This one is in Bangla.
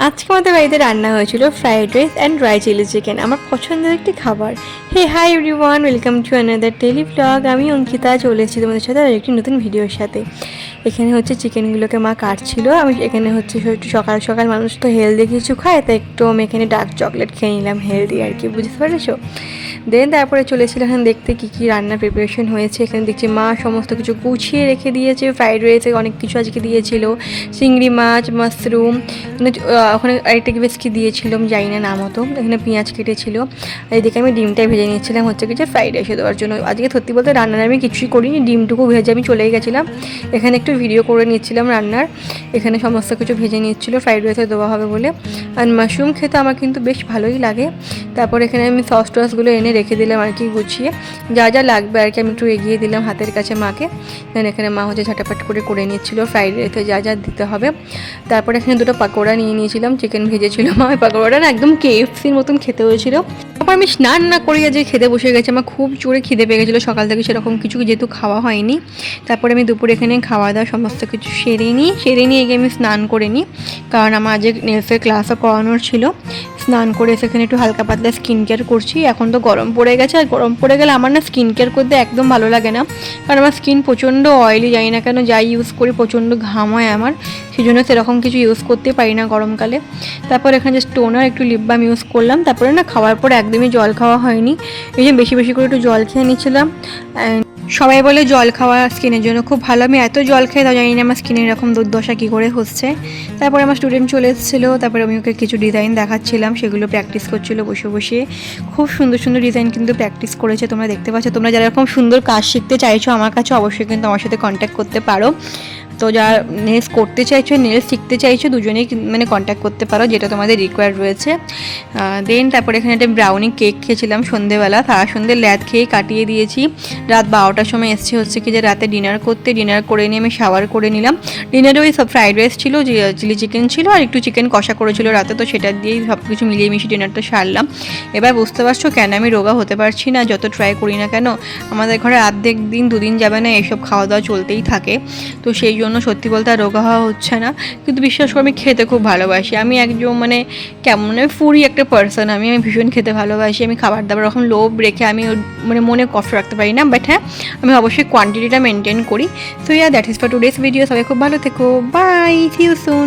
আজকে আমাদের বাড়িতে রান্না হয়েছিল fried rice and dry chilli chicken, আমার পছন্দের একটি খাবার। Hey hi everyone, welcome to another tele blog. আমি অঙ্কিতা চলে এসেছি তোমাদের সাথে আর একটি নতুন ভিডিওর সাথে। এখানে হচ্ছে চিকেনগুলোকে মা কাটছিল, আমি এখানে হচ্ছে একটু সকাল সকাল মানুষ তো হেলদি কিছু খায়, তাই একটু আমি এখানে ডার্ক চকলেট খেয়ে নিলাম, হেলদি আর কি, বুঝতে পেরেছো। দেন তারপরে চলেছিলাম এখানে দেখতে কী কী রান্নার প্রিপারেশন হয়েছে। এখানে দেখছি মা সমস্ত কিছু গুছিয়ে রেখে দিয়েছে। ফ্রাইড রাইসে অনেক কিছু আজকে দিয়েছিল, চিংড়ি মাছ, মাশরুম, ওখানে আরেকটা কি বেশ কী দিয়েছিল আমি জানি না নাম মতো। এখানে পেঁয়াজ কেটেছিল, আর এদিকে আমি ডিমটাই ভেজে নিচ্ছিলাম হচ্ছে কিছু ফ্রাইড রাইসে দেওয়ার জন্য। আজকে সত্যি বলতে রান্নার আমি কিছুই করিনি, ডিমটুকু ভেজে আমি চলেই গেছিলাম। এখানে একটু ভিডিও করে নিচ্ছিলাম রান্নার, এখানে সমস্ত কিছু ভেজে নিচ্ছিল ফ্রাইড রাইসে দেওয়া হবে বলে। আর মাশরুম খেতে আমার কিন্তু বেশ ভালোই লাগে। তারপর এখানে আমি সস টসগুলো এনে রেখে দিলাম আর কি গুছিয়ে, যা যা লাগবে আর কি আমি একটু এগিয়ে দিলাম হাতের কাছে মাকে। দেন এখানে মা হচ্ছে ঝাটাপাট করে নিচ্ছিল ফ্রাইড রাইসে যা যা দিতে হবে। তারপরে এখানে দুটো পাকোড়া নিয়ে নিয়েছিলাম, চিকেন ভেজেছিল মা, ওই পাকোড়াটা না একদম KFCর মতন খেতে হয়েছিল। তারপর আমি স্নান না করে যে খেতে বসে গেছি, আমার খুব জোরে খিদে পেয়ে গেছিলো সকাল থেকে, সেরকম কিছু যেহেতু খাওয়া হয়নি। তারপরে আমি দুপুরে এখানে খাওয়া দাওয়া সমস্ত কিছু সেরে নিয়ে গিয়ে আমি স্নান করে নিই, কারণ আমার আজকে নেলসের ক্লাসও করানোর ছিল। স্নান করে সেখানে একটু হালকা পাতলা স্কিন কেয়ার করছি। এখন তো গরম পড়ে গেছে, আর গরম পড়ে গেলে আমার না স্কিন কেয়ার করতে একদম ভালো লাগে না, কারণ আমার স্কিন প্রচণ্ড অয়েলি, জানি না কেন যাই ইউজ করি প্রচণ্ড ঘাম হয় আমার, সেই জন্য সেরকম কিছু ইউজ করতে পারি না গরমকালে। তারপর এখানে যে টোনার একটু লিপ বাম ইউজ করলাম। তারপরে না খাওয়ার পর একদমই জল খাওয়া হয়নি, এই যে বেশি বেশি করে একটু জল খেয়ে নিচ্ছিলাম। সবাই বলে জল খাওয়া স্কিনের জন্য খুব ভালো, আমি এত জল খেয়ে তাও জানি না আমার স্কিনের এরকম দুর্দশা কী করে হচ্ছে। তারপরে আমার স্টুডেন্ট চলে এসেছিলো, তারপরে আমি ওকে কিছু ডিজাইন দেখাচ্ছিলাম, সেগুলো প্র্যাকটিস করছিলো বসে বসে। খুব সুন্দর সুন্দর ডিজাইন কিন্তু প্র্যাকটিস করেছে, তোমরা দেখতে পাচ্ছ। তোমরা যারা এরকম সুন্দর কাজ শিখতে চাইছো আমার কাছে, অবশ্যই কিন্তু আমার সাথে কন্ট্যাক্ট করতে পারো। তো যারা নেলস করতে চাইছো, নেলস শিখতে চাইছো, দুজনেই মানে কন্ট্যাক্ট করতে পারো, যেটা তোমাদের রিকোয়ার্ড রয়েছে। দেন তারপরে এখানে একটা ব্রাউনি কেক খেয়েছিলাম সন্ধেবেলা, সারা সন্ধে ল্যাদ খেয়ে কাটিয়ে দিয়েছি। রাত 12টার সময় এসছে হচ্ছে কি যে রাতে ডিনার করে নিয়ে আমি শাওয়ার করে নিলাম। ডিনারে ওই সব ফ্রাইড রাইস ছিল, চিলি চিকেন ছিল, আর একটু চিকেন কষা করেছিল রাতে, তো সেটা দিয়েই সব কিছু মিলিয়ে মিশিয়ে ডিনারটা সারলাম। এবার বুঝতে পারছো কেন আমি রোগা হতে পারছি না, যত ট্রাই করি না কেন। আমাদের ঘরে অর্ধেক দিন দুদিন যাবে না এসব খাওয়া দাওয়া চলতেই থাকে, তো সেই জন্য সত্যি বলতে আর রোগা হওয়া হচ্ছে না। কিন্তু বিশ্বাস করে আমি খেতে খুব ভালোবাসি, আমি একজন মানে কেমন ফুরি একটা পার্সন, আমি ভীষণ খেতে ভালোবাসি। আমি খাবার দাবার এরকম লোভ রেখে আমি মানে মনে কষ্ট রাখতে পারি না, বাট হ্যাঁ আমি অবশ্যই কোয়ান্টিটিটা মেনটেন করি। So that is for today's video. সবাই খুব ভালো থেকো, বাই, সি ইউ সুন।